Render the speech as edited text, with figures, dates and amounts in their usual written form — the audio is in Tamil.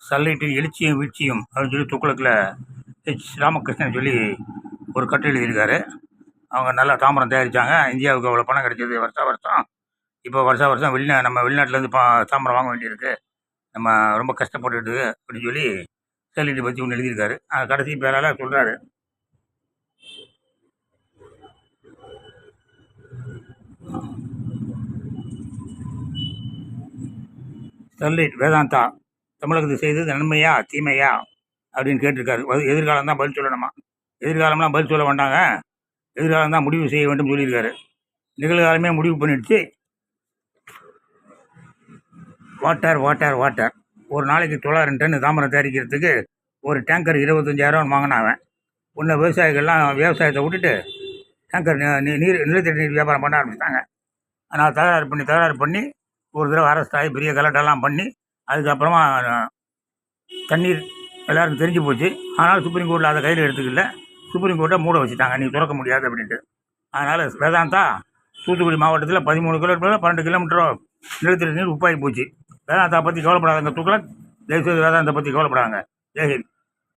ஸ்டெர்லைட்டின் எழுச்சியும் வீழ்ச்சியும் அப்படின்னு சொல்லி துக்ளக்கில் ராமகிருஷ்ணன் சொல்லி ஒரு கட்டு எழுதியிருக்காரு. அவங்க நல்லா தாமிரம் தயாரித்தாங்க. இந்தியாவுக்கு அவ்வளோ பணம் கிடைச்சது வருஷம் வருஷம். இப்போ வருஷம் வருஷம் நம்ம வெளிநாட்டிலேருந்து தாமிரம் வாங்க வேண்டியிருக்கு. நம்ம ரொம்ப கஷ்டப்பட்டுட்டு அப்படின்னு சொல்லி ஸ்டெர்லைட்டை பற்றி ஒன்று எழுதியிருக்காரு. கடைசி பேரால் சொல்கிறாரு. ஸ்டெர்லைட் வேதாந்தா தமிழகத்துக்கு செய்தது நன்மையா தீமையா அப்படின்னு கேட்டிருக்காரு. எதிர்காலம் தான் பதில் சொல்லணுமா? எதிர்காலம்லாம் பதில் சொல்ல வேண்டாங்க, எதிர்காலம் தான் முடிவு செய்ய வேண்டும் சொல்லியிருக்காரு. நிகழ்காலமே முடிவு பண்ணிடுச்சு. வாட்டர் வாட்டர் வாட்டர் ஒரு நாளைக்கு 900 டன் தாமிரம் தயாரிக்கிறதுக்கு ஒரு டேங்கர் 25,000 வாங்கினாவன். ஒன்று விவசாயிகள்லாம் விவசாயத்தை விட்டுட்டு டேங்கர் நீர் நிலத்தடி நீர் வியாபாரம் பண்ண ஆரம்பிச்சிட்டாங்க. ஆனால் தகராறு பண்ணி ஒரு தடவை அரெஸ்ட் ஆகி பெரிய கலட்டெல்லாம் பண்ணி அதுக்கப்புறமா தண்ணீர் எல்லாருக்கும் தெரிஞ்சு போச்சு. ஆனால் சுப்ரீம் கோர்ட்டில் அதை கையில் எடுத்துக்கல. சுப்ரீம் கோர்ட்டை மூட வச்சுட்டாங்க, நீ திறக்க முடியாது அப்படின்ட்டு. அதனால் வேதாந்தா தூத்துக்குடி மாவட்டத்தில் 13 கிலோமீட்டர் 12 கிலோமீட்டரோ நிலத்தடி நீர் உப்பாகி போச்சு. வேதாந்தா பற்றி கவலைப்படாதங்க துக்ளக், தயவுசெய்து வேதாந்தா பற்றி கவலைப்படாங்க. ஜெய்ஹிந்த்.